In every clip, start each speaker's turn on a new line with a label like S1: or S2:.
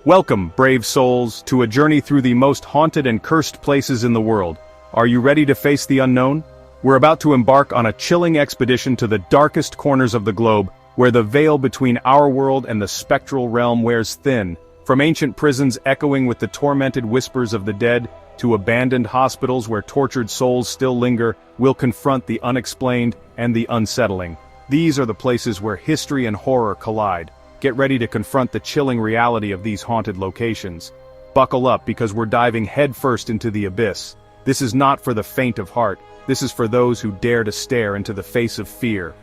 S1: Welcome, brave souls, to a journey through the most haunted and cursed places in the world. Are you ready to face the unknown? We're about to embark on a chilling expedition to the darkest corners of the globe, where the veil between our world and the spectral realm wears thin. From ancient prisons echoing with the tormented whispers of the dead, to abandoned hospitals where tortured souls still linger, we'll confront the unexplained and the unsettling. These are the places where history and horror collide. Get ready to confront the chilling reality of these haunted locations. Buckle up because we're diving headfirst into the abyss. This is not for the faint of heart. This is for those who dare to stare into the face of fear.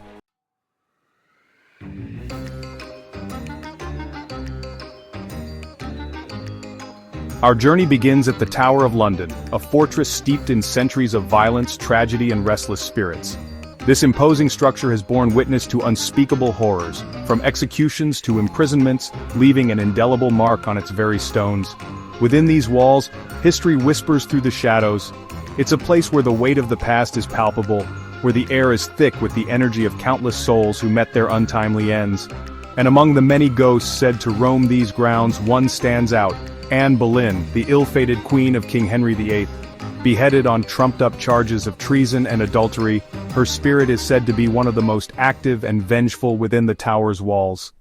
S1: Our journey begins at the Tower of London, a fortress steeped in centuries of violence, tragedy, and restless spirits. This imposing structure has borne witness to unspeakable horrors, from executions to imprisonments, leaving an indelible mark on its very stones. Within these walls, history whispers through the shadows. It's a place where the weight of the past is palpable, where the air is thick with the energy of countless souls who met their untimely ends. And among the many ghosts said to roam these grounds, one stands out: Anne Boleyn, the ill-fated queen of King Henry VIII. Beheaded on trumped-up charges of treason and adultery, her spirit is said to be one of the most active and vengeful within the tower's walls.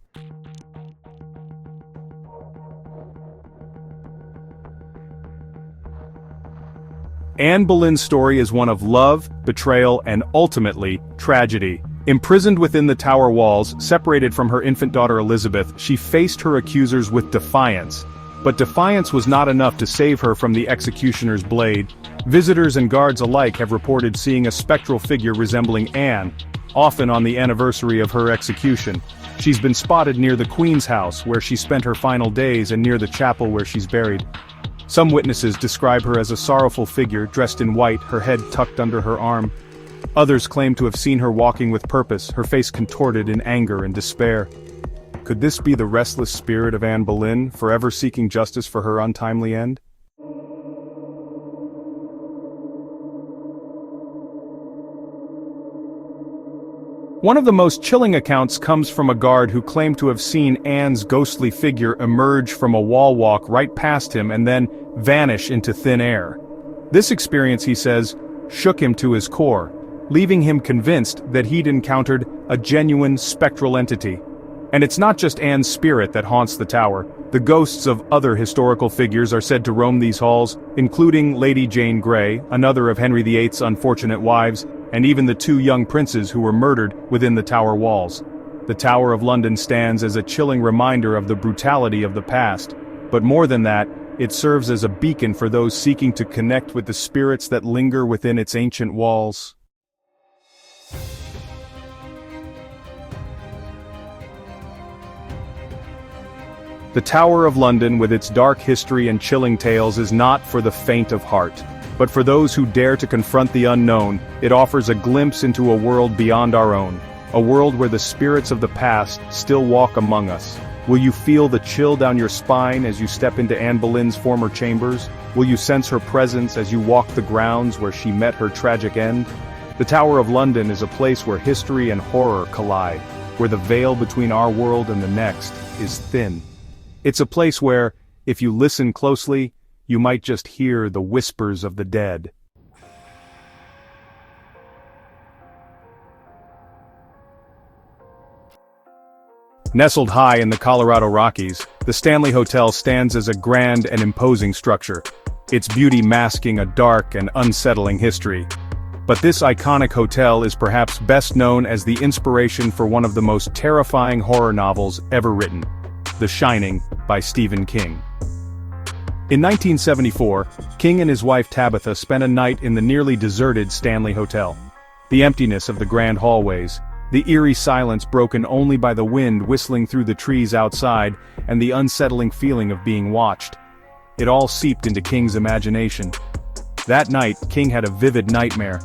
S1: Anne Boleyn's story is one of love, betrayal, and ultimately, tragedy. Imprisoned within the tower walls, separated from her infant daughter Elizabeth, she faced her accusers with defiance. But defiance was not enough to save her from the executioner's blade. Visitors and guards alike have reported seeing a spectral figure resembling Anne, often on the anniversary of her execution. She's been spotted near the Queen's house, where she spent her final days, and near the chapel where she's buried. Some witnesses describe her as a sorrowful figure, dressed in white, her head tucked under her arm. Others claim to have seen her walking with purpose, her face contorted in anger and despair. Could this be the restless spirit of Anne Boleyn, forever seeking justice for her untimely end? One of the most chilling accounts comes from a guard who claimed to have seen Anne's ghostly figure emerge from a wall walk right past him and then vanish into thin air. This experience, he says, shook him to his core, leaving him convinced that he'd encountered a genuine spectral entity. And it's not just Anne's spirit that haunts the tower. The ghosts of other historical figures are said to roam these halls, including Lady Jane Grey, another of Henry VIII's unfortunate wives, and even the two young princes who were murdered within the tower walls. The Tower of London stands as a chilling reminder of the brutality of the past. But more than that, it serves as a beacon for those seeking to connect with the spirits that linger within its ancient walls. The Tower of London, with its dark history and chilling tales, is not for the faint of heart. But for those who dare to confront the unknown, it offers a glimpse into a world beyond our own. A world where the spirits of the past still walk among us. Will you feel the chill down your spine as you step into Anne Boleyn's former chambers? Will you sense her presence as you walk the grounds where she met her tragic end? The Tower of London is a place where history and horror collide, where the veil between our world and the next is thin. It's a place where, if you listen closely, you might just hear the whispers of the dead. Nestled high in the Colorado Rockies, the Stanley Hotel stands as a grand and imposing structure, its beauty masking a dark and unsettling history. But this iconic hotel is perhaps best known as the inspiration for one of the most terrifying horror novels ever written, The Shining by Stephen King. In 1974, King and his wife Tabitha spent a night in the nearly deserted Stanley Hotel. The emptiness of the grand hallways, the eerie silence broken only by the wind whistling through the trees outside, and the unsettling feeling of being watched. It all seeped into King's imagination. That night, King had a vivid nightmare.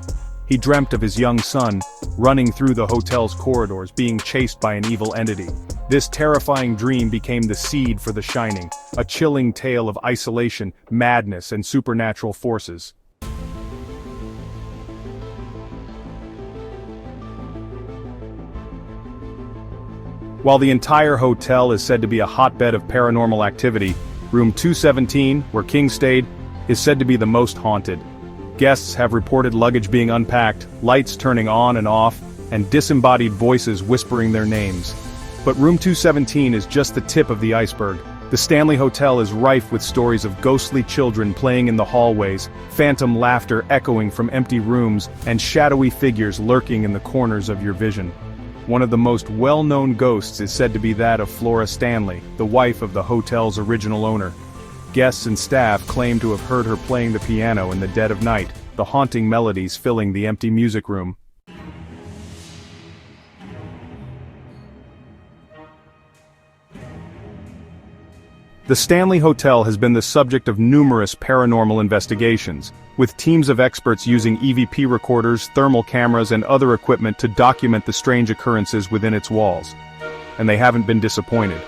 S1: He dreamt of his young son, running through the hotel's corridors, being chased by an evil entity. This terrifying dream became the seed for The Shining, a chilling tale of isolation, madness, and supernatural forces. While the entire hotel is said to be a hotbed of paranormal activity, room 217, where King stayed, is said to be the most haunted. Guests have reported luggage being unpacked, lights turning on and off, and disembodied voices whispering their names. But room 217 is just the tip of the iceberg. The Stanley Hotel is rife with stories of ghostly children playing in the hallways, phantom laughter echoing from empty rooms, and shadowy figures lurking in the corners of your vision. One of the most well-known ghosts is said to be that of Flora Stanley, the wife of the hotel's original owner. Guests and staff claim to have heard her playing the piano in the dead of night, the haunting melodies filling the empty music room. The Stanley Hotel has been the subject of numerous paranormal investigations, with teams of experts using EVP recorders, thermal cameras, and other equipment to document the strange occurrences within its walls. And they haven't been disappointed.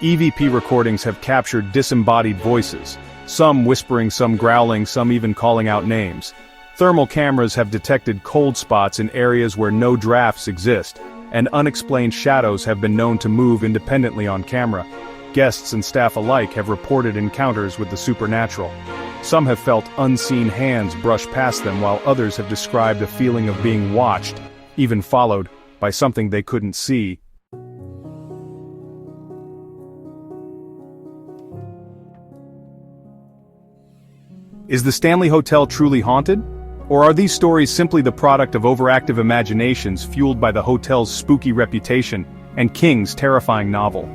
S1: EVP recordings have captured disembodied voices, some whispering, some growling, some even calling out names. Thermal cameras have detected cold spots in areas where no drafts exist, and unexplained shadows have been known to move independently on camera. Guests and staff alike have reported encounters with the supernatural. Some have felt unseen hands brush past them, while others have described a feeling of being watched, even followed, by something they couldn't see. Is the Stanley Hotel truly haunted? Or are these stories simply the product of overactive imaginations fueled by the hotel's spooky reputation and King's terrifying novel?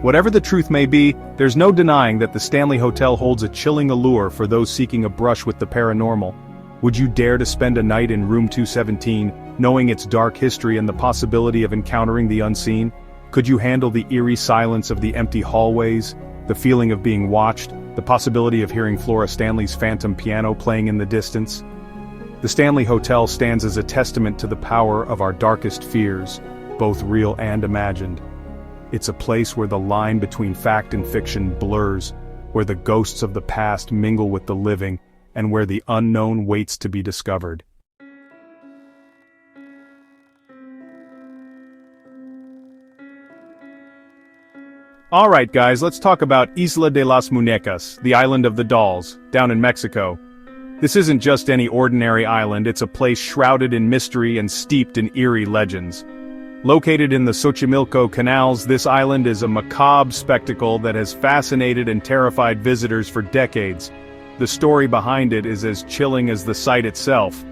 S1: Whatever the truth may be, there's no denying that the Stanley Hotel holds a chilling allure for those seeking a brush with the paranormal. Would you dare to spend a night in room 217, knowing its dark history and the possibility of encountering the unseen? Could you handle the eerie silence of the empty hallways, the feeling of being watched, the possibility of hearing Flora Stanley's phantom piano playing in the distance? The Stanley Hotel stands as a testament to the power of our darkest fears, both real and imagined. It's a place where the line between fact and fiction blurs, where the ghosts of the past mingle with the living, and where the unknown waits to be discovered. Alright guys, let's talk about Isla de las Muñecas, the Island of the Dolls, down in Mexico. This isn't just any ordinary island, it's a place shrouded in mystery and steeped in eerie legends. Located in the Xochimilco canals, this island is a macabre spectacle that has fascinated and terrified visitors for decades. The story behind it is as chilling as the site itself.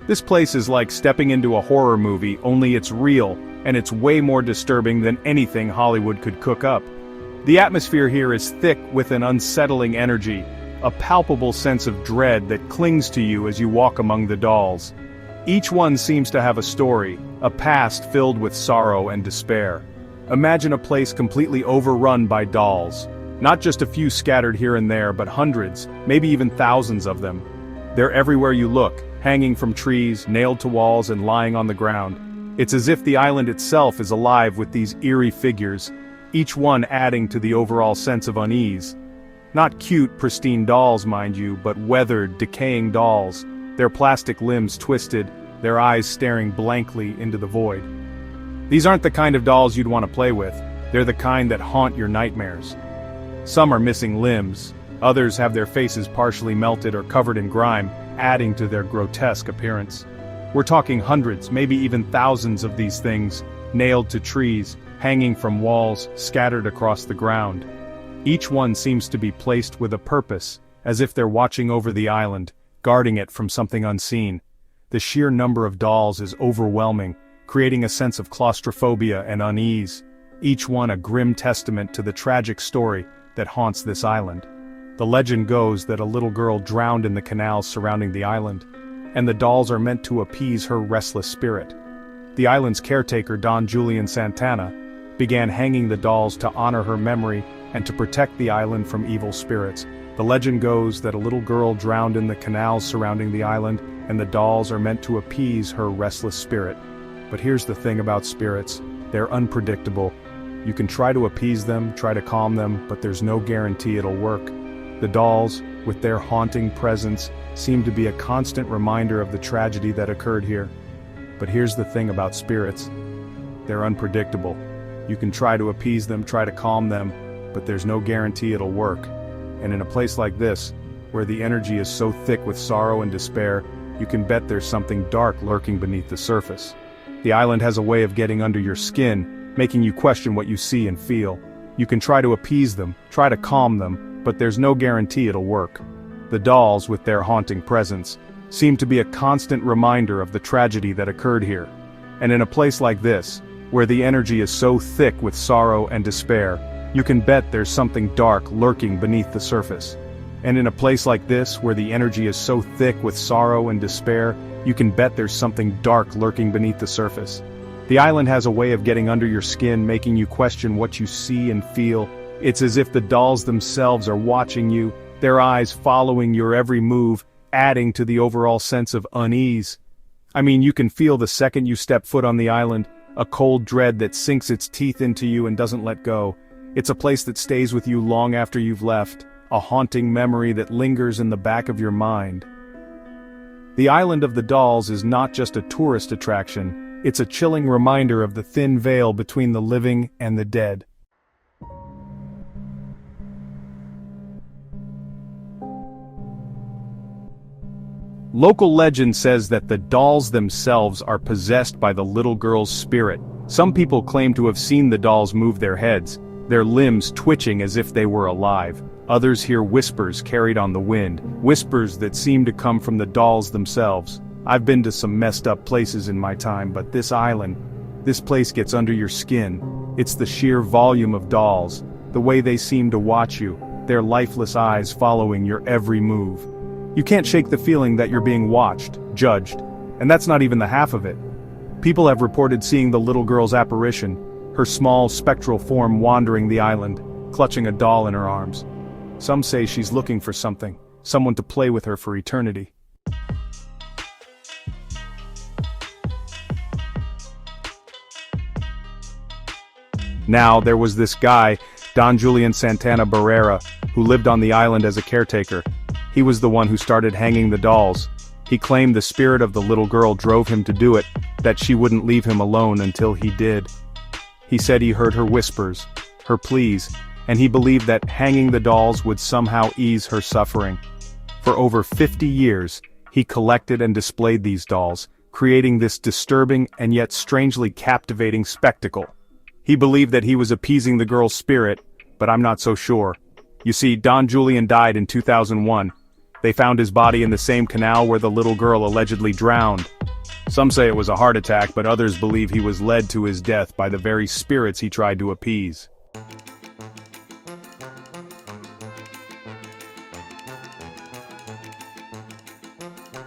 S1: This place is like stepping into a horror movie, only it's real, and it's way more disturbing than anything Hollywood could cook up. The atmosphere here is thick with an unsettling energy, a palpable sense of dread that clings to you as you walk among the dolls. Each one seems to have a story, a past filled with sorrow and despair. Imagine a place completely overrun by dolls. Not just a few scattered here and there, but hundreds, maybe even thousands of them. They're everywhere you look, hanging from trees, nailed to walls, and lying on the ground. It's as if the island itself is alive with these eerie figures, each one adding to the overall sense of unease. Not cute, pristine dolls, mind you, but weathered, decaying dolls. Their plastic limbs twisted, their eyes staring blankly into the void. These aren't the kind of dolls you'd want to play with, they're the kind that haunt your nightmares. Some are missing limbs, others have their faces partially melted or covered in grime, adding to their grotesque appearance. We're talking hundreds, maybe even thousands of these things, nailed to trees, hanging from walls, scattered across the ground. Each one seems to be placed with a purpose, as if they're watching over the island, guarding it from something unseen. The sheer number of dolls is overwhelming, creating a sense of claustrophobia and unease, each one a grim testament to the tragic story that haunts this island. The legend goes that a little girl drowned in the canals surrounding the island, and the dolls are meant to appease her restless spirit. The island's caretaker, Don Julian Santana, began hanging the dolls to honor her memory and to protect the island from evil spirits. The legend goes that a little girl drowned in the canals surrounding the island, and the dolls are meant to appease her restless spirit. But here's the thing about spirits, they're unpredictable. You can try to appease them, try to calm them, but there's no guarantee it'll work. The dolls, with their haunting presence, seem to be a constant reminder of the tragedy that occurred here. But here's the thing about spirits, they're unpredictable. You can try to appease them, try to calm them, but there's no guarantee it'll work. And in a place like this, where the energy is so thick with sorrow and despair, you can bet there's something dark lurking beneath the surface. The island has a way of getting under your skin, making you question what you see and feel. You can try to appease them, try to calm them, but there's no guarantee it'll work. The dolls, with their haunting presence, seem to be a constant reminder of the tragedy that occurred here. And in a place like this, where the energy is so thick with sorrow and despair, you can bet there's something dark lurking beneath the surface. And in a place like this, where the energy is so thick with sorrow and despair, you can bet there's something dark lurking beneath the surface. The island has a way of getting under your skin, making you question what you see and feel. It's as if the dolls themselves are watching you, their eyes following your every move, adding to the overall sense of unease. I mean, you can feel the second you step foot on the island, a cold dread that sinks its teeth into you and doesn't let go. It's a place that stays with you long after you've left, a haunting memory that lingers in the back of your mind. The Island of the Dolls is not just a tourist attraction, it's a chilling reminder of the thin veil between the living and the dead. Local legend says that the dolls themselves are possessed by the little girl's spirit. Some people claim to have seen the dolls move their heads, their limbs twitching as if they were alive. Others hear whispers carried on the wind, whispers that seem to come from the dolls themselves. I've been to some messed up places in my time, but this island, this place gets under your skin. It's the sheer volume of dolls, the way they seem to watch you, their lifeless eyes following your every move. You can't shake the feeling that you're being watched, judged, and that's not even the half of it. People have reported seeing the little girl's apparition, her small spectral form wandering the island, clutching a doll in her arms. Some say she's looking for something, someone to play with her for eternity. Now, there was this guy, Don Julian Santana Barrera, who lived on the island as a caretaker. He was the one who started hanging the dolls. He claimed the spirit of the little girl drove him to do it, that she wouldn't leave him alone until he did. He said he heard her whispers, her pleas, and he believed that hanging the dolls would somehow ease her suffering. For over 50 years, he collected and displayed these dolls, creating this disturbing and yet strangely captivating spectacle. He believed that he was appeasing the girl's spirit, but I'm not so sure. You see, Don Julian died in 2001. They found his body in the same canal where the little girl allegedly drowned. Some say it was a heart attack, but others believe he was led to his death by the very spirits he tried to appease.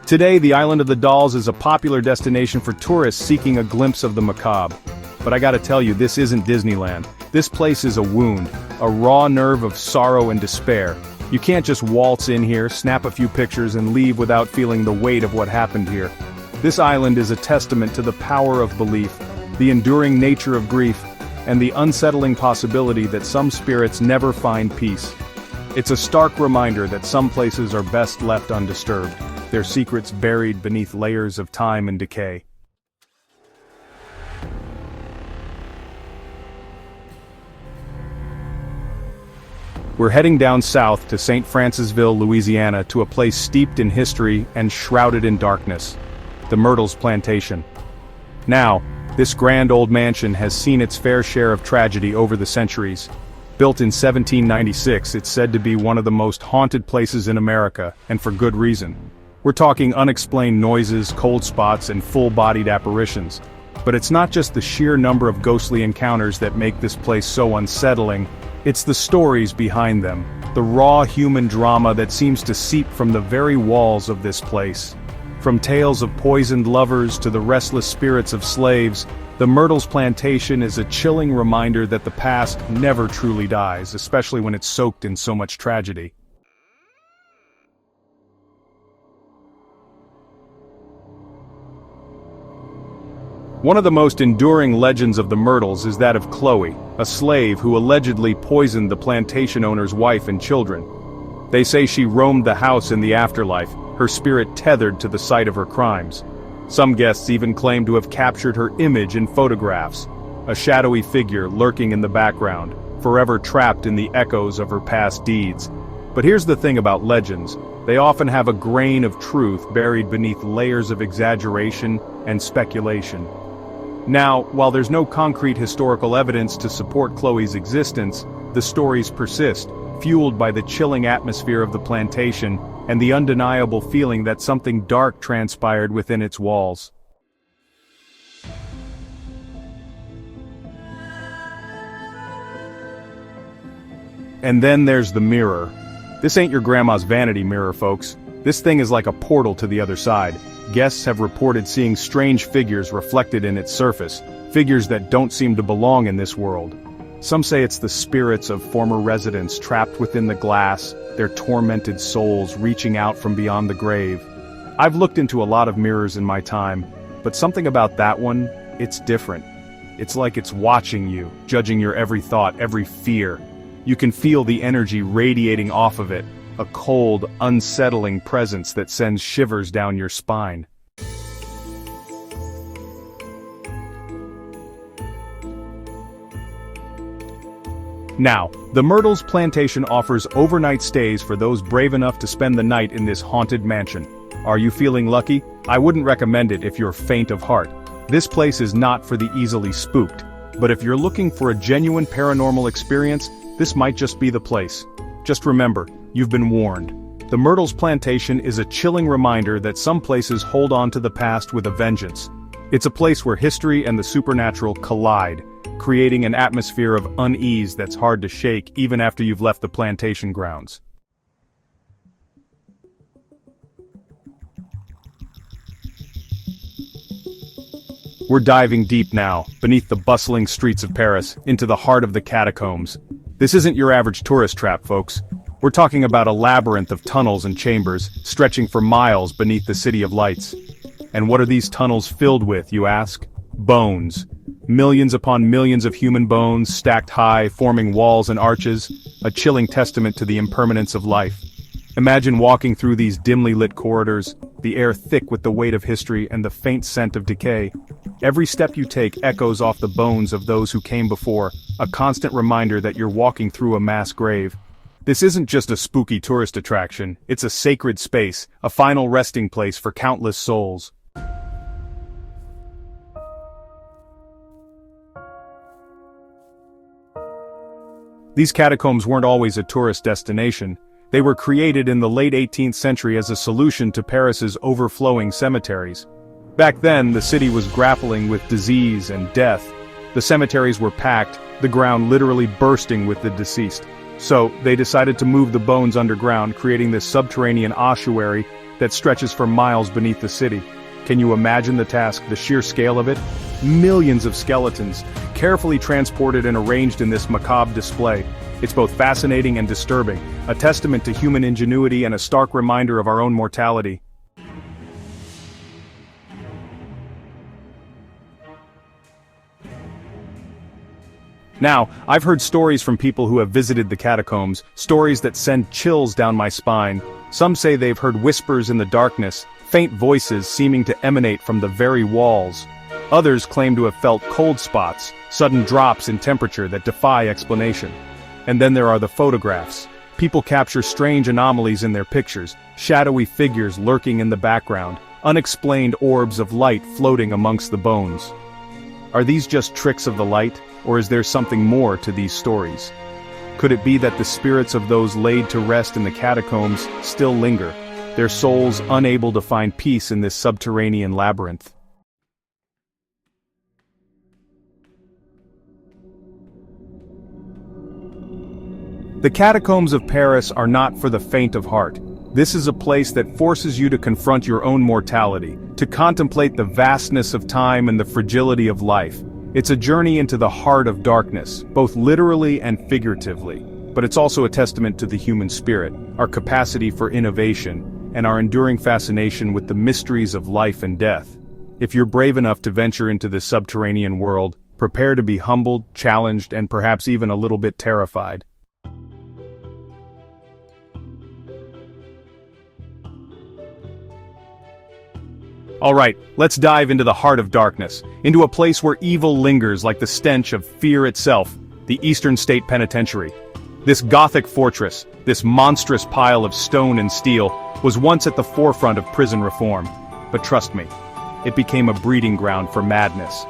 S1: Today, the Island of the Dolls is a popular destination for tourists seeking a glimpse of the macabre. But I gotta tell you, this isn't Disneyland. This place is a wound, a raw nerve of sorrow and despair. You can't just waltz in here, snap a few pictures and leave without feeling the weight of what happened here. This island is a testament to the power of belief, the enduring nature of grief, and the unsettling possibility that some spirits never find peace. It's a stark reminder that some places are best left undisturbed, their secrets buried beneath layers of time and decay. We're heading down south to St. Francisville, Louisiana, to a place steeped in history and shrouded in darkness, the Myrtles Plantation. Now, this grand old mansion has seen its fair share of tragedy over the centuries. Built in 1796, it's said to be one of the most haunted places in America, and for good reason. We're talking unexplained noises, cold spots, and full-bodied apparitions. But it's not just the sheer number of ghostly encounters that make this place so unsettling. It's the stories behind them, the raw human drama that seems to seep from the very walls of this place. From tales of poisoned lovers to the restless spirits of slaves, the Myrtles Plantation is a chilling reminder that the past never truly dies, especially when it's soaked in so much tragedy. One of the most enduring legends of the Myrtles is that of Chloe, a slave who allegedly poisoned the plantation owner's wife and children. They say she roamed the house in the afterlife, her spirit tethered to the site of her crimes. Some guests even claim to have captured her image in photographs. a shadowy figure lurking in the background, forever trapped in the echoes of her past deeds. But here's the thing about legends: they often have a grain of truth buried beneath layers of exaggeration and speculation. Now, while there's no concrete historical evidence to support Chloe's existence, the stories persist, fueled by the chilling atmosphere of the plantation and the undeniable feeling that something dark transpired within its walls. And then there's the mirror. This ain't your grandma's vanity mirror, folks. This thing is like a portal to the other side. Guests have reported seeing strange figures reflected in its surface, figures that don't seem to belong in this world. Some say it's the spirits of former residents trapped within the glass, their tormented souls reaching out from beyond the grave. I've looked into a lot of mirrors in my time, but something about that one, it's different. It's like it's watching you, judging your every thought, every fear. You can feel the energy radiating off of it, a cold, unsettling presence that sends shivers down your spine. Now, the Myrtles Plantation offers overnight stays for those brave enough to spend the night in this haunted mansion. Are you feeling lucky? I wouldn't recommend it if you're faint of heart. This place is not for the easily spooked, but if you're looking for a genuine paranormal experience, this might just be the place. Just remember, you've been warned. The Myrtles Plantation is a chilling reminder that some places hold on to the past with a vengeance. It's a place where history and the supernatural collide, creating an atmosphere of unease that's hard to shake even after you've left the plantation grounds. We're diving deep now, beneath the bustling streets of Paris, into the heart of the catacombs. This isn't your average tourist trap, folks. We're talking about a labyrinth of tunnels and chambers, stretching for miles beneath the City of Lights. And what are these tunnels filled with, you ask? Bones. Millions upon millions of human bones, stacked high, forming walls and arches, a chilling testament to the impermanence of life. Imagine walking through these dimly lit corridors, the air thick with the weight of history and the faint scent of decay. Every step you take echoes off the bones of those who came before, a constant reminder that you're walking through a mass grave. This isn't just a spooky tourist attraction, it's a sacred space, a final resting place for countless souls. These catacombs weren't always a tourist destination. They were created in the late 18th century as a solution to Paris's overflowing cemeteries. Back then, the city was grappling with disease and death. The cemeteries were packed, the ground literally bursting with the deceased. So, they decided to move the bones underground, creating this subterranean ossuary that stretches for miles beneath the city. Can you imagine the task, the sheer scale of it? Millions of skeletons, carefully transported and arranged in this macabre display. It's both fascinating and disturbing, a testament to human ingenuity and a stark reminder of our own mortality. Now, I've heard stories from people who have visited the catacombs, stories that send chills down my spine. Some say they've heard whispers in the darkness, faint voices seeming to emanate from the very walls. Others claim to have felt cold spots, sudden drops in temperature that defy explanation. And then there are the photographs. People capture strange anomalies in their pictures, shadowy figures lurking in the background, unexplained orbs of light floating amongst the bones. Are these just tricks of the light, or is there something more to these stories? Could it be that the spirits of those laid to rest in the catacombs still linger, their souls unable to find peace in this subterranean labyrinth? The catacombs of Paris are not for the faint of heart. This is a place that forces you to confront your own mortality, to contemplate the vastness of time and the fragility of life. It's a journey into the heart of darkness, both literally and figuratively. But it's also a testament to the human spirit, our capacity for innovation, and our enduring fascination with the mysteries of life and death. If you're brave enough to venture into this subterranean world, prepare to be humbled, challenged, and perhaps even a little bit terrified. Alright, let's dive into the heart of darkness, into a place where evil lingers like the stench of fear itself, the Eastern State Penitentiary. This Gothic fortress, this monstrous pile of stone and steel, was once at the forefront of prison reform. But trust me, it became a breeding ground for madness.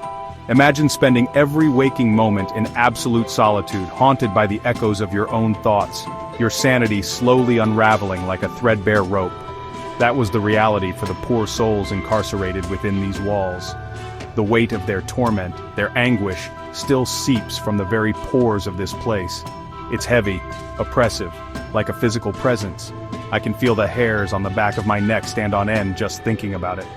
S1: Imagine spending every waking moment in absolute solitude, haunted by the echoes of your own thoughts, your sanity slowly unraveling like a threadbare rope. That was the reality for the poor souls incarcerated within these walls. The weight of their torment, their anguish, still seeps from the very pores of this place. It's heavy, oppressive, like a physical presence. I can feel the hairs on the back of my neck stand on end just thinking about it.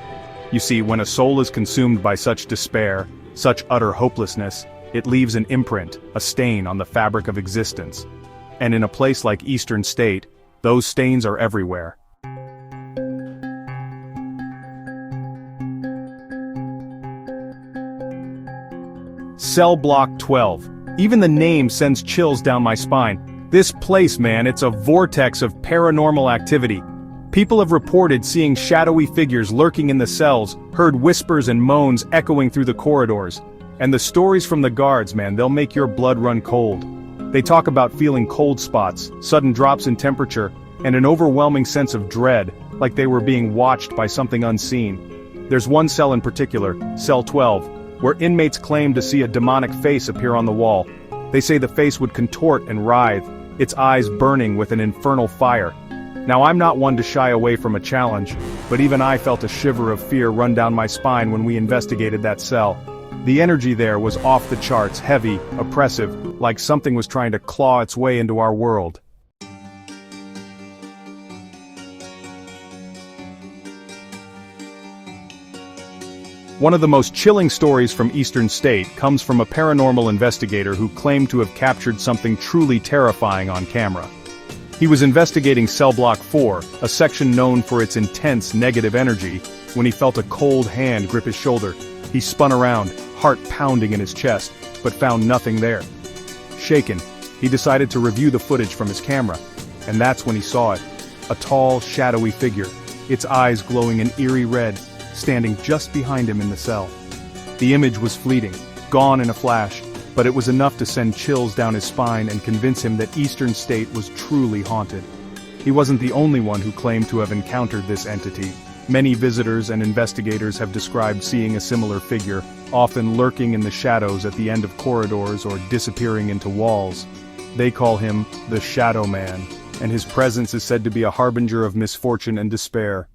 S1: You see, when a soul is consumed by such despair, such utter hopelessness, it leaves an imprint, a stain on the fabric of existence. And in a place like Eastern State, those stains are everywhere. Cell Block 12. Even the name sends chills down my spine. This place, man, it's a vortex of paranormal activity. People have reported seeing shadowy figures lurking in the cells, heard whispers and moans echoing through the corridors. And the stories from the guards, man, they'll make your blood run cold. They talk about feeling cold spots, sudden drops in temperature, and an overwhelming sense of dread, like they were being watched by something unseen. There's one cell in particular, Cell 12, where inmates claim to see a demonic face appear on the wall. They say the face would contort and writhe, its eyes burning with an infernal fire. Now I'm not one to shy away from a challenge, but even I felt a shiver of fear run down my spine when we investigated that cell. The energy there was off the charts, heavy, oppressive, like something was trying to claw its way into our world. One of the most chilling stories from Eastern State comes from a paranormal investigator who claimed to have captured something truly terrifying on camera. He was investigating Cell Block 4, a section known for its intense negative energy, when he felt a cold hand grip his shoulder. He spun around, heart pounding in his chest, but found nothing there. Shaken, he decided to review the footage from his camera, and that's when he saw it. A tall, shadowy figure, its eyes glowing an eerie red, standing just behind him in the cell. The image was fleeting, gone in a flash, but it was enough to send chills down his spine and convince him that Eastern State was truly haunted. He wasn't the only one who claimed to have encountered this entity. Many visitors and investigators have described seeing a similar figure, often lurking in the shadows at the end of corridors or disappearing into walls. They call him the Shadow Man, and his presence is said to be a harbinger of misfortune and despair.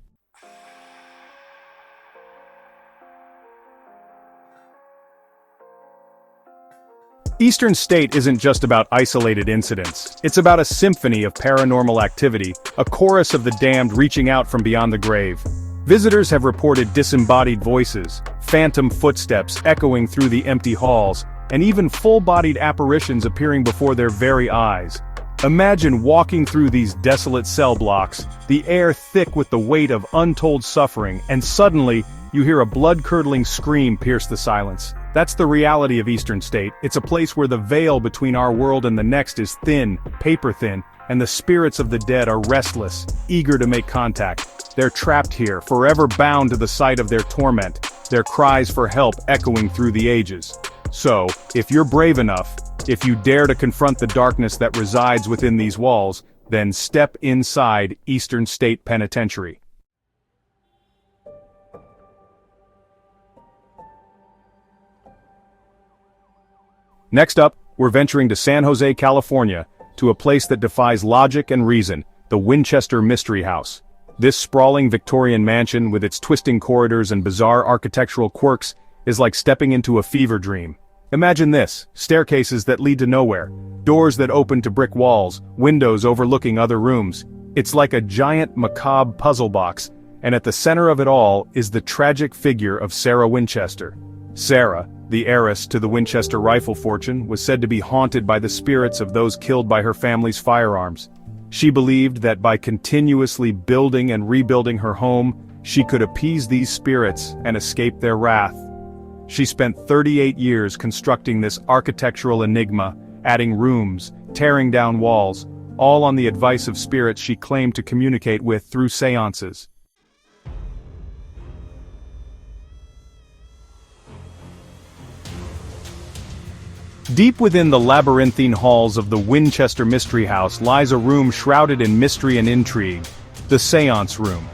S1: Eastern State isn't just about isolated incidents. It's about a symphony of paranormal activity, a chorus of the damned reaching out from beyond the grave. Visitors have reported disembodied voices, phantom footsteps echoing through the empty halls, and even full-bodied apparitions appearing before their very eyes. Imagine walking through these desolate cell blocks, the air thick with the weight of untold suffering, and suddenly, you hear a blood-curdling scream pierce the silence. That's the reality of Eastern State. It's a place where the veil between our world and the next is thin, paper-thin, and the spirits of the dead are restless, eager to make contact. They're trapped here, forever bound to the site of their torment, their cries for help echoing through the ages. So, if you're brave enough, if you dare to confront the darkness that resides within these walls, then step inside Eastern State Penitentiary. Next up, we're venturing to San Jose, California, to a place that defies logic and reason, the Winchester Mystery House. This sprawling Victorian mansion with its twisting corridors and bizarre architectural quirks is like stepping into a fever dream. Imagine this, staircases that lead to nowhere, doors that open to brick walls, windows overlooking other rooms. It's like a giant macabre puzzle box, and at the center of it all is the tragic figure of Sarah Winchester. Sarah, the heiress to the Winchester rifle fortune, was said to be haunted by the spirits of those killed by her family's firearms. She believed that by continuously building and rebuilding her home, she could appease these spirits and escape their wrath. She spent 38 years constructing this architectural enigma, adding rooms, tearing down walls, all on the advice of spirits she claimed to communicate with through seances. Deep within the labyrinthine halls of the Winchester Mystery House lies a room shrouded in mystery and intrigue, the Seance Room.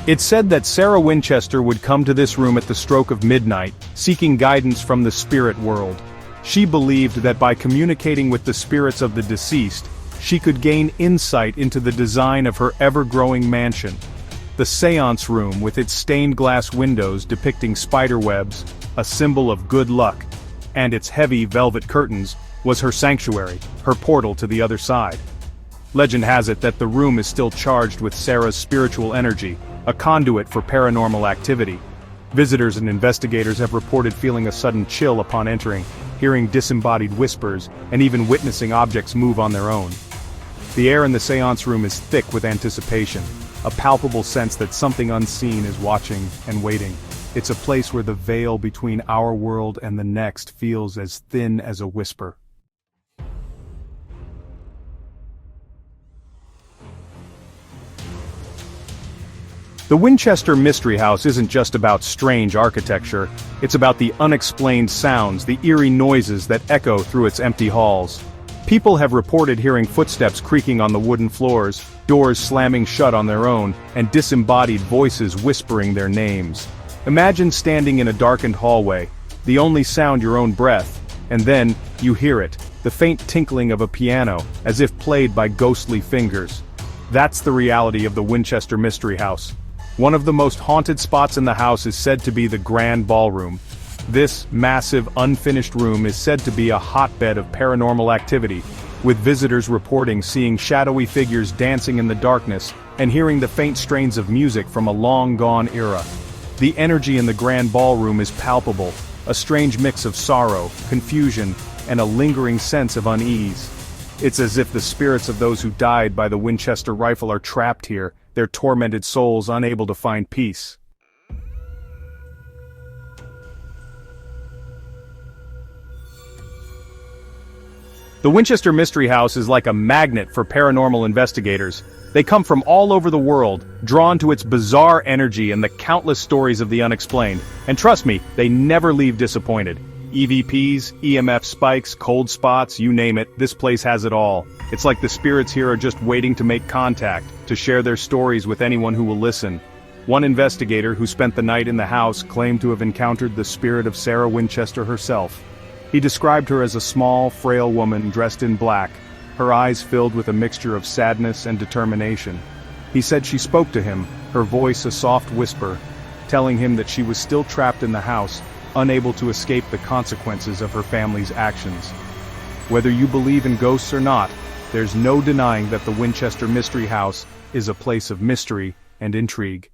S1: It's said that Sarah Winchester would come to this room at the stroke of midnight, seeking guidance from the spirit world. She believed that by communicating with the spirits of the deceased, she could gain insight into the design of her ever-growing mansion. The Seance Room, with its stained glass windows depicting spiderwebs, a symbol of good luck, and its heavy velvet curtains, was her sanctuary, her portal to the other side. Legend has it that the room is still charged with Sarah's spiritual energy, a conduit for paranormal activity. Visitors and investigators have reported feeling a sudden chill upon entering, hearing disembodied whispers, and even witnessing objects move on their own. The air in the seance room is thick with anticipation, a palpable sense that something unseen is watching and waiting. It's a place where the veil between our world and the next feels as thin as a whisper. The Winchester Mystery House isn't just about strange architecture, it's about the unexplained sounds, the eerie noises that echo through its empty halls. People have reported hearing footsteps creaking on the wooden floors, doors slamming shut on their own, and disembodied voices whispering their names. Imagine standing in a darkened hallway, the only sound your own breath, and then, you hear it, the faint tinkling of a piano, as if played by ghostly fingers. That's the reality of the Winchester Mystery House. One of the most haunted spots in the house is said to be the Grand Ballroom. This massive, unfinished room is said to be a hotbed of paranormal activity, with visitors reporting seeing shadowy figures dancing in the darkness and hearing the faint strains of music from a long-gone era. The energy in the Grand Ballroom is palpable, a strange mix of sorrow, confusion, and a lingering sense of unease. It's as if the spirits of those who died by the Winchester rifle are trapped here, their tormented souls unable to find peace. The Winchester Mystery House is like a magnet for paranormal investigators. They come from all over the world, drawn to its bizarre energy and the countless stories of the unexplained. And trust me, they never leave disappointed. EVPs, EMF spikes, cold spots, you name it, this place has it all. It's like the spirits here are just waiting to make contact, to share their stories with anyone who will listen. One investigator who spent the night in the house claimed to have encountered the spirit of Sarah Winchester herself. He described her as a small, frail woman dressed in black, her eyes filled with a mixture of sadness and determination. He said she spoke to him, her voice a soft whisper, telling him that she was still trapped in the house, unable to escape the consequences of her family's actions. Whether you believe in ghosts or not, there's no denying that the Winchester Mystery House is a place of mystery and intrigue.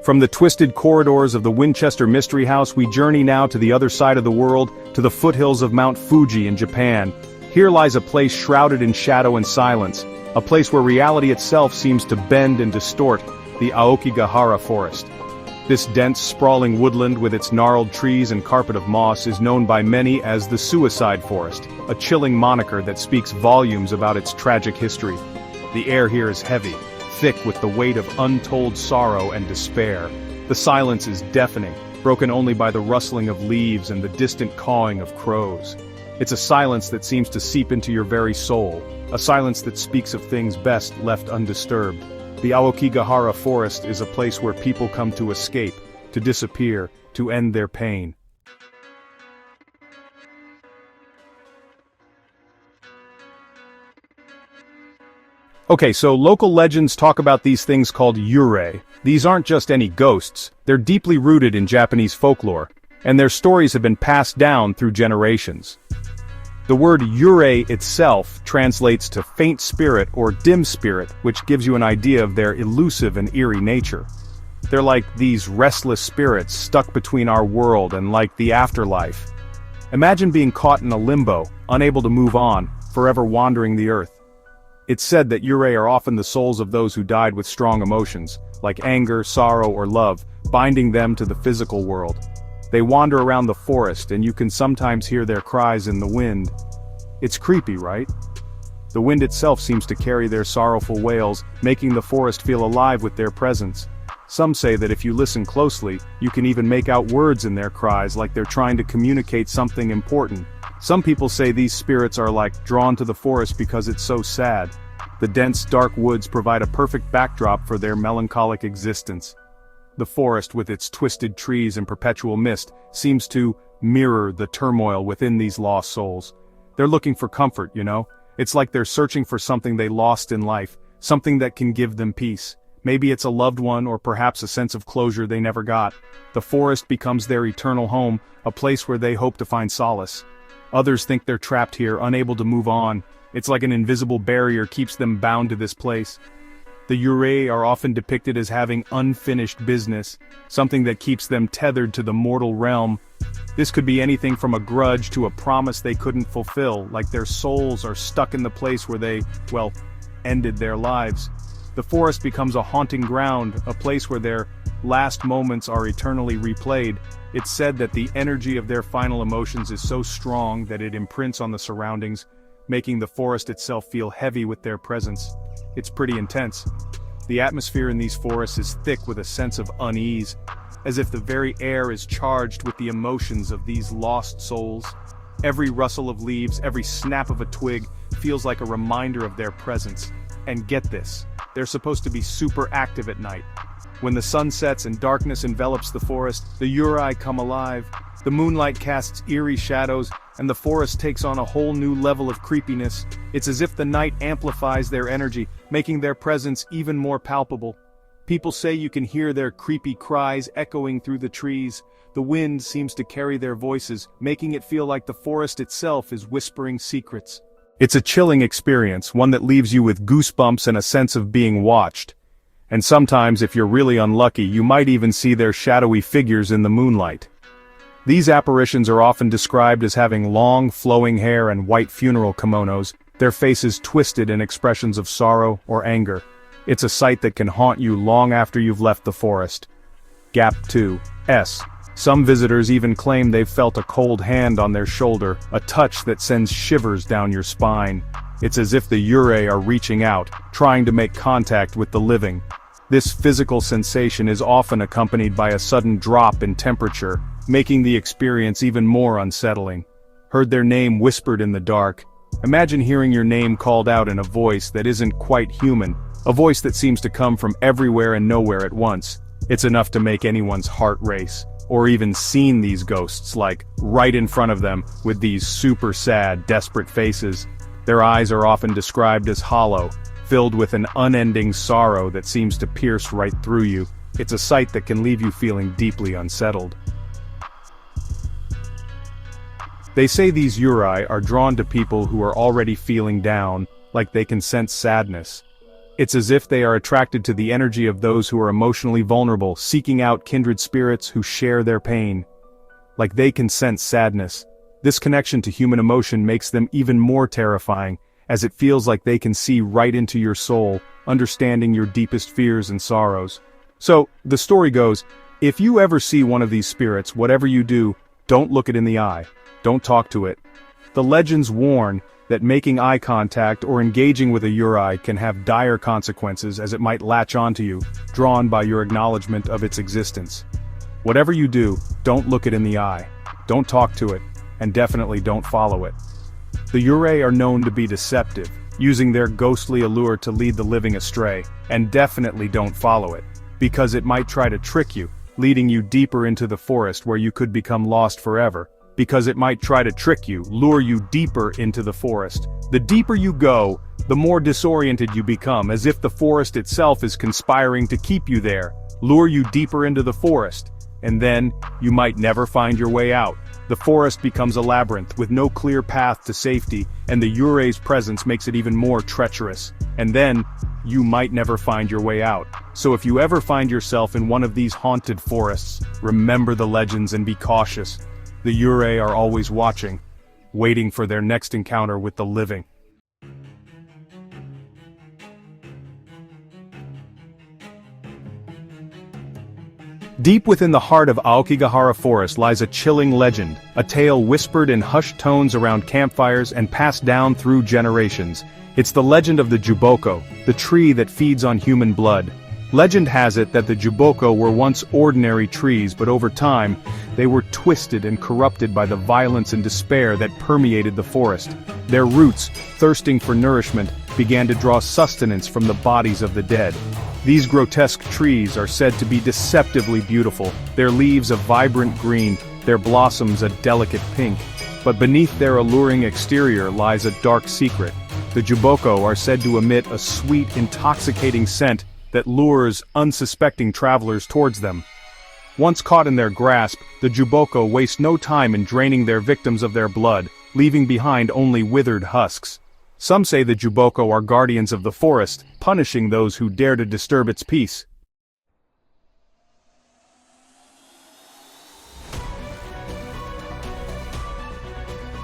S1: From the twisted corridors of the Winchester Mystery House, we journey now to the other side of the world, to the foothills of Mount Fuji in Japan. Here lies a place shrouded in shadow and silence, a place where reality itself seems to bend and distort, the Aokigahara Forest. This dense, sprawling woodland with its gnarled trees and carpet of moss is known by many as the Suicide Forest, a chilling moniker that speaks volumes about its tragic history. The air here is heavy, thick with the weight of untold sorrow and despair. The silence is deafening, broken only by the rustling of leaves and the distant cawing of crows. It's a silence that seems to seep into your very soul, a silence that speaks of things best left undisturbed. The Aokigahara Forest is a place where people come to escape, to disappear, to end their pain. Okay, so local legends talk about these things called eerie. These aren't just any ghosts, they're deeply rooted in Japanese folklore, and their stories have been passed down through generations. The word eerie itself translates to faint spirit or dim spirit, which gives you an idea of their elusive and eerie nature. They're like these restless spirits stuck between our world and like the afterlife. Imagine being caught in a limbo, unable to move on, forever wandering the earth. It's said that eerie are often the souls of those who died with strong emotions, like anger, sorrow, or love, binding them to the physical world. They wander around the forest and you can sometimes hear their cries in the wind. It's creepy, right? The wind itself seems to carry their sorrowful wails, making the forest feel alive with their presence. Some say that if you listen closely, you can even make out words in their cries like they're trying to communicate something important. Some people say these spirits are like drawn to the forest because it's so sad. The dense, dark woods provide a perfect backdrop for their melancholic existence. The forest, with its twisted trees and perpetual mist, seems to mirror the turmoil within these lost souls. They're looking for comfort, you know? It's like they're searching for something they lost in life, something that can give them peace. Maybe it's a loved one or perhaps a sense of closure they never got. The forest becomes their eternal home, a place where they hope to find solace. Others think they're trapped here, unable to move on. It's like an invisible barrier keeps them bound to this place. The eerie are often depicted as having unfinished business, something that keeps them tethered to the mortal realm. This could be anything from a grudge to a promise they couldn't fulfill, like their souls are stuck in the place where they, well, ended their lives. The forest becomes a haunting ground, a place where their last moments are eternally replayed. It's said that the energy of their final emotions is so strong that it imprints on the surroundings, making the forest itself feel heavy with their presence. It's pretty intense. The atmosphere in these forests is thick with a sense of unease, as if the very air is charged with the emotions of these lost souls. Every rustle of leaves, every snap of a twig, feels like a reminder of their presence. And get this, they're supposed to be super active at night. When the sun sets and darkness envelops the forest, the eerie come alive. The moonlight casts eerie shadows, and the forest takes on a whole new level of creepiness. It's as if the night amplifies their energy, making their presence even more palpable. People say you can hear their creepy cries echoing through the trees. The wind seems to carry their voices, making it feel like the forest itself is whispering secrets. It's a chilling experience, one that leaves you with goosebumps and a sense of being watched. And sometimes, if you're really unlucky, you might even see their shadowy figures in the moonlight. These apparitions are often described as having long, flowing hair and white funeral kimonos, their faces twisted in expressions of sorrow or anger. It's a sight that can haunt you long after you've left the forest. Gap 2S. Some visitors even claim they've felt a cold hand on their shoulder, a touch that sends shivers down your spine. It's as if the eerie are reaching out, trying to make contact with the living. This physical sensation is often accompanied by a sudden drop in temperature, making the experience even more unsettling. Heard their name whispered in the dark. Imagine hearing your name called out in a voice that isn't quite human, a voice that seems to come from everywhere and nowhere at once. It's enough to make anyone's heart race. Or even seen these ghosts, like, right in front of them, with these super sad, desperate faces. Their eyes are often described as hollow, filled with an unending sorrow that seems to pierce right through you. It's a sight that can leave you feeling deeply unsettled. They say these eerie are drawn to people who are already feeling down, like they can sense sadness. It's as if they are attracted to the energy of those who are emotionally vulnerable, seeking out kindred spirits who share their pain. Like they can sense sadness. This connection to human emotion makes them even more terrifying, as it feels like they can see right into your soul, understanding your deepest fears and sorrows. So, the story goes, if you ever see one of these spirits, whatever you do, don't look it in the eye. Don't talk to it. The legends warn that making eye contact or engaging with a eerie can have dire consequences, as it might latch onto you, drawn by your acknowledgement of its existence. Whatever you do, don't look it in the eye, don't talk to it, and definitely don't follow it. The eerie are known to be deceptive, using their ghostly allure to lead the living astray, and definitely don't follow it, because it might try to trick you, leading you deeper into the forest where you could become lost forever. Because it might try to trick you, lure you deeper into the forest. The deeper you go, the more disoriented you become, as if the forest itself is conspiring to keep you there, lure you deeper into the forest, and then, you might never find your way out. The forest becomes a labyrinth with no clear path to safety, and the eerie's presence makes it even more treacherous. And then, you might never find your way out. So if you ever find yourself in one of these haunted forests, remember the legends and be cautious. The eerie are always watching, waiting for their next encounter with the living. Deep within the heart of Aokigahara Forest lies a chilling legend, a tale whispered in hushed tones around campfires and passed down through generations. It's the legend of the Juboko, the tree that feeds on human blood. Legend has it that the Juboko were once ordinary trees, but over time, they were twisted and corrupted by the violence and despair that permeated the forest. Their roots, thirsting for nourishment, began to draw sustenance from the bodies of the dead. These grotesque trees are said to be deceptively beautiful, their leaves a vibrant green, their blossoms a delicate pink. But beneath their alluring exterior lies a dark secret. The Juboko are said to emit a sweet, intoxicating scent that lures unsuspecting travelers towards them. Once caught in their grasp, the Juboko waste no time in draining their victims of their blood, leaving behind only withered husks. Some say the Juboko are guardians of the forest, punishing those who dare to disturb its peace.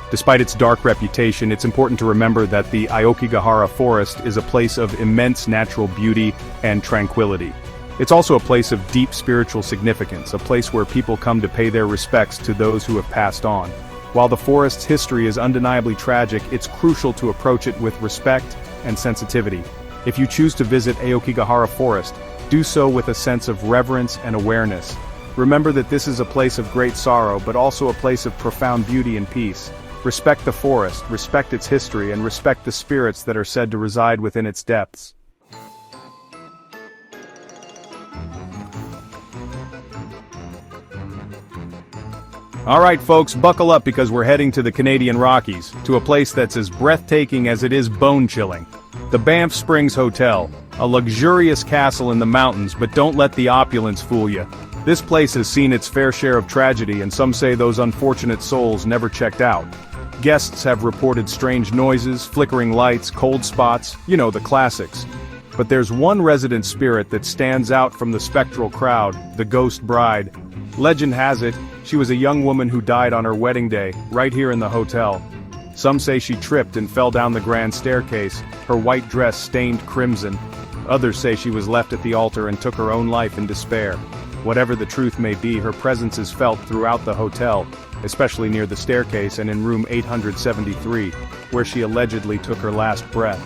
S1: Despite its dark reputation, it's important to remember that the Aokigahara forest is a place of immense natural beauty and tranquility. It's also a place of deep spiritual significance, a place where people come to pay their respects to those who have passed on. While the forest's history is undeniably tragic, it's crucial to approach it with respect and sensitivity. If you choose to visit Aokigahara Forest, do so with a sense of reverence and awareness. Remember that this is a place of great sorrow, but also a place of profound beauty and peace. Respect the forest, respect its history, and respect the spirits that are said to reside within its depths. Alright folks, buckle up because we're heading to the Canadian Rockies, to a place that's as breathtaking as it is bone-chilling. The Banff Springs Hotel, a luxurious castle in the mountains, but don't let the opulence fool you. This place has seen its fair share of tragedy, and some say those unfortunate souls never checked out. Guests have reported strange noises, flickering lights, cold spots, you know, the classics. But there's one resident spirit that stands out from the spectral crowd, the ghost bride. Legend has it, she was a young woman who died on her wedding day, right here in the hotel. Some say she tripped and fell down the grand staircase, her white dress stained crimson. Others say she was left at the altar and took her own life in despair. Whatever the truth may be, her presence is felt throughout the hotel, especially near the staircase and in room 873, where she allegedly took her last breath.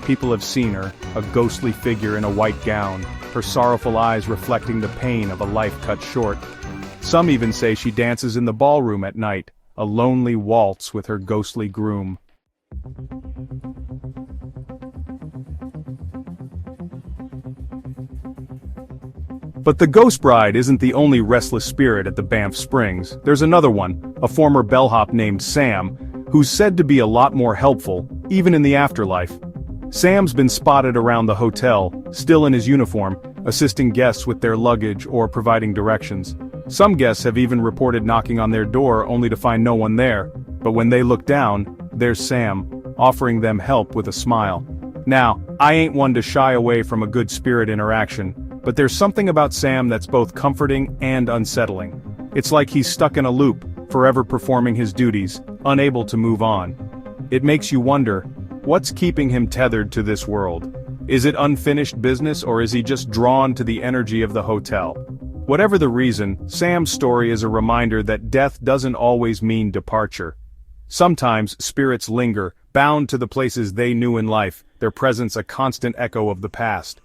S1: People have seen her, a ghostly figure in a white gown, her sorrowful eyes reflecting the pain of a life cut short. Some even say she dances in the ballroom at night, a lonely waltz with her ghostly groom. But the ghost bride isn't the only restless spirit at the Banff Springs. There's another one, a former bellhop named Sam, who's said to be a lot more helpful, even in the afterlife. Sam's been spotted around the hotel, still in his uniform, assisting guests with their luggage or providing directions. Some guests have even reported knocking on their door only to find no one there, but when they look down, there's Sam, offering them help with a smile. Now, I ain't one to shy away from a good spirit interaction, but there's something about Sam that's both comforting and unsettling. It's like he's stuck in a loop, forever performing his duties, unable to move on. It makes you wonder, what's keeping him tethered to this world? Is it unfinished business, or is he just drawn to the energy of the hotel? Whatever the reason, Sam's story is a reminder that death doesn't always mean departure. Sometimes spirits linger, bound to the places they knew in life, their presence a constant echo of the past.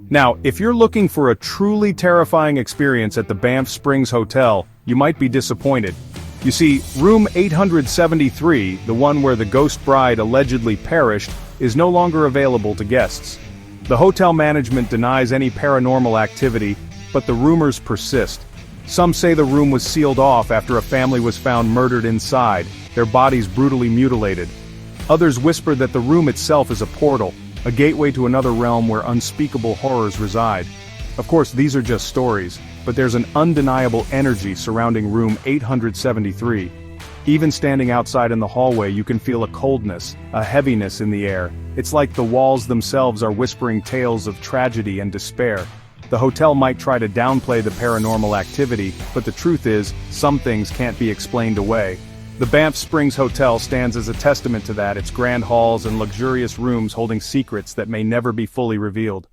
S1: Now, if you're looking for a truly terrifying experience at the Banff Springs Hotel, you might be disappointed. You see, room 873, the one where the ghost bride allegedly perished, is no longer available to guests. The hotel management denies any paranormal activity, but the rumors persist. Some say the room was sealed off after a family was found murdered inside, their bodies brutally mutilated. Others whisper that the room itself is a portal, a gateway to another realm where unspeakable horrors reside. Of course, these are just stories, but there's an undeniable energy surrounding room 873. Even standing outside in the hallway, you can feel a coldness, a heaviness in the air. It's like the walls themselves are whispering tales of tragedy and despair. The hotel might try to downplay the paranormal activity, but the truth is, some things can't be explained away. The Banff Springs Hotel stands as a testament to that, its grand halls and luxurious rooms holding secrets that may never be fully revealed.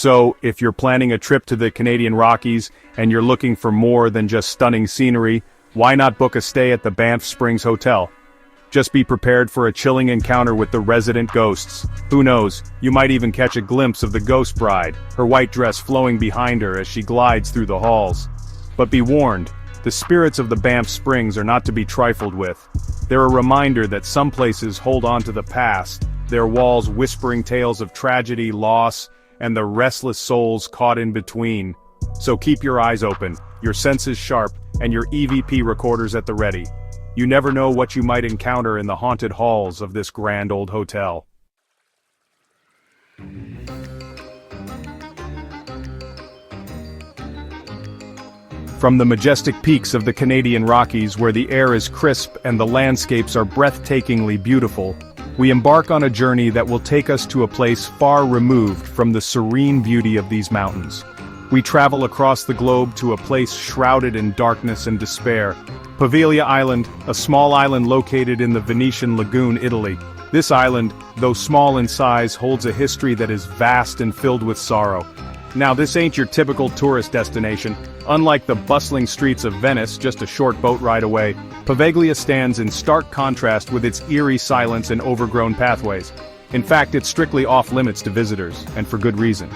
S1: So, if you're planning a trip to the Canadian Rockies and you're looking for more than just stunning scenery, why not book a stay at the Banff Springs Hotel? Just be prepared for a chilling encounter with the resident ghosts. Who knows, you might even catch a glimpse of the ghost bride, her white dress flowing behind her as she glides through the halls. But be warned, the spirits of the Banff Springs are not to be trifled with. They're a reminder that some places hold on to the past, their walls whispering tales of tragedy, loss, and the restless souls caught in between. So keep your eyes open, your senses sharp, and your EVP recorders at the ready. You never know what you might encounter in the haunted halls of this grand old hotel. From the majestic peaks of the Canadian Rockies, where the air is crisp and the landscapes are breathtakingly beautiful, we embark on a journey that will take us to a place far removed from the serene beauty of these mountains. We travel across the globe to a place shrouded in darkness and despair. Poveglia Island, a small island located in the Venetian Lagoon, Italy. This island, though small in size, holds a history that is vast and filled with sorrow. Now, this ain't your typical tourist destination. Unlike the bustling streets of Venice, just a short boat ride away, Poveglia stands in stark contrast with its eerie silence and overgrown pathways. In fact, it's strictly off-limits to visitors, and for good reason.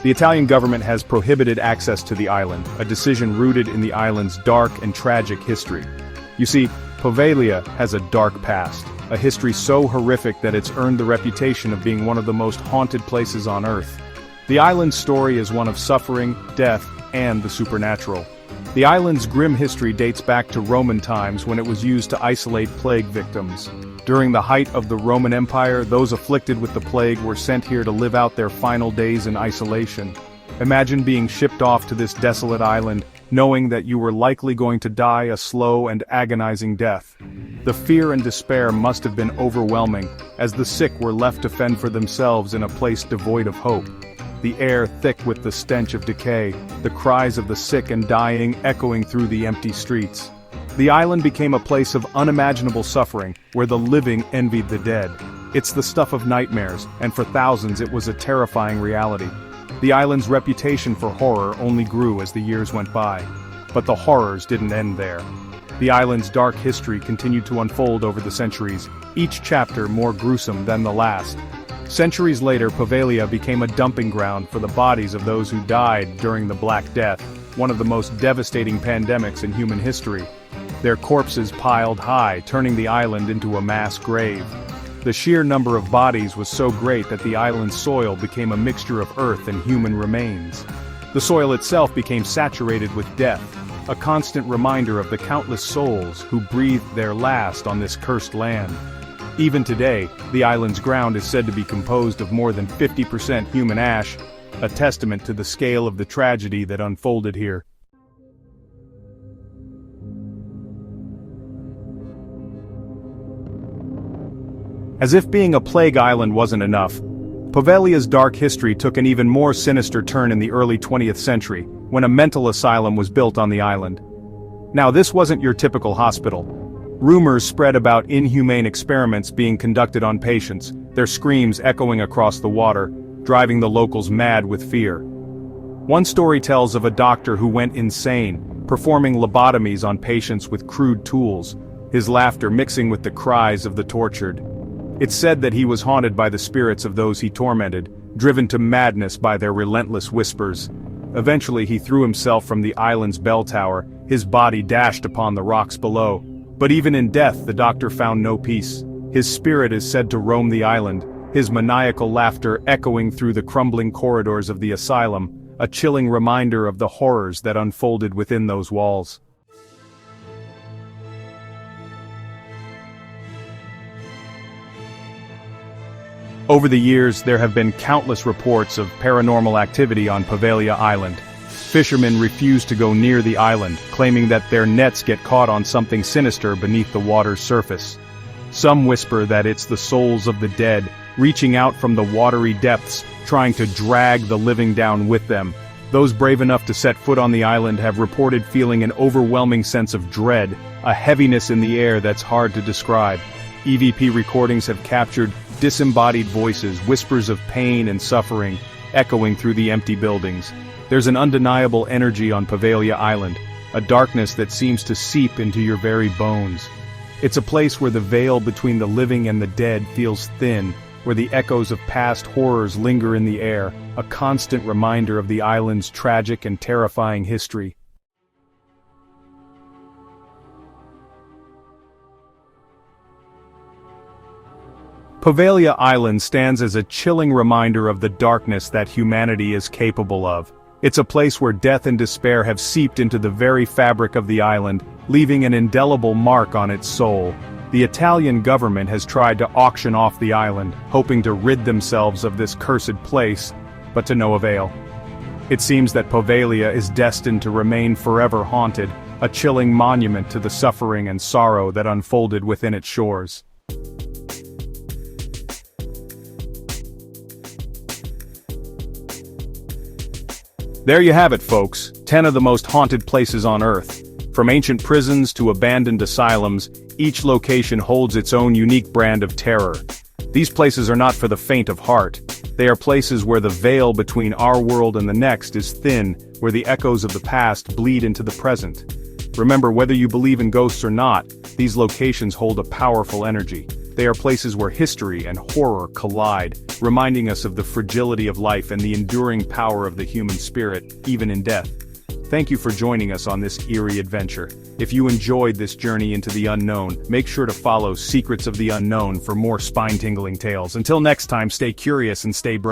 S1: The Italian government has prohibited access to the island, a decision rooted in the island's dark and tragic history. You see, Poveglia has a dark past, a history so horrific that it's earned the reputation of being one of the most haunted places on Earth. The island's story is one of suffering, death, and the supernatural. The island's grim history dates back to Roman times when it was used to isolate plague victims. During the height of the Roman Empire, those afflicted with the plague were sent here to live out their final days in isolation. Imagine being shipped off to this desolate island, knowing that you were likely going to die a slow and agonizing death. The fear and despair must have been overwhelming, as the sick were left to fend for themselves in a place devoid of hope. The air thick with the stench of decay, the cries of the sick and dying echoing through the empty streets. The island became a place of unimaginable suffering, where the living envied the dead. It's the stuff of nightmares, and for thousands it was a terrifying reality. The island's reputation for horror only grew as the years went by. But the horrors didn't end there. The island's dark history continued to unfold over the centuries, each chapter more gruesome than the last. Centuries later, Poveglia became a dumping ground for the bodies of those who died during the Black Death, one of the most devastating pandemics in human history. Their corpses piled high, turning the island into a mass grave. The sheer number of bodies was so great that the island's soil became a mixture of earth and human remains. The soil itself became saturated with death, a constant reminder of the countless souls who breathed their last on this cursed land. Even today, the island's ground is said to be composed of more than 50% human ash, a testament to the scale of the tragedy that unfolded here. As if being a plague island wasn't enough, Poveglia's dark history took an even more sinister turn in the early 20th century, when a mental asylum was built on the island. Now, this wasn't your typical hospital. Rumors spread about inhumane experiments being conducted on patients, their screams echoing across the water, driving the locals mad with fear. One story tells of a doctor who went insane, performing lobotomies on patients with crude tools, his laughter mixing with the cries of the tortured. It's said that he was haunted by the spirits of those he tormented, driven to madness by their relentless whispers. Eventually he threw himself from the island's bell tower, his body dashed upon the rocks below. But even in death the doctor found no peace. His spirit is said to roam the island, his maniacal laughter echoing through the crumbling corridors of the asylum, a chilling reminder of the horrors that unfolded within those walls. Over the years, there have been countless reports of paranormal activity on Poveglia Island. Fishermen refuse to go near the island, claiming that their nets get caught on something sinister beneath the water's surface. Some whisper that it's the souls of the dead, reaching out from the watery depths, trying to drag the living down with them. Those brave enough to set foot on the island have reported feeling an overwhelming sense of dread, a heaviness in the air that's hard to describe. EVP recordings have captured disembodied voices, whispers of pain and suffering, echoing through the empty buildings. There's an undeniable energy on Poveglia Island, a darkness that seems to seep into your very bones. It's a place where the veil between the living and the dead feels thin, where the echoes of past horrors linger in the air, a constant reminder of the island's tragic and terrifying history. Poveglia Island stands as a chilling reminder of the darkness that humanity is capable of. It's a place where death and despair have seeped into the very fabric of the island, leaving an indelible mark on its soul. The Italian government has tried to auction off the island, hoping to rid themselves of this cursed place, but to no avail. It seems that Poveglia is destined to remain forever haunted, a chilling monument to the suffering and sorrow that unfolded within its shores. There you have it, folks, 10 of the most haunted places on Earth. From ancient prisons to abandoned asylums, each location holds its own unique brand of terror. These places are not for the faint of heart. They are places where the veil between our world and the next is thin, where the echoes of the past bleed into the present. Remember, whether you believe in ghosts or not, these locations hold a powerful energy. They are places where history and horror collide, reminding us of the fragility of life and the enduring power of the human spirit, even in death. Thank you for joining us on this eerie adventure. If you enjoyed this journey into the unknown, make sure to follow Secrets of the Unknown for more spine-tingling tales. Until next time, stay curious and stay brave.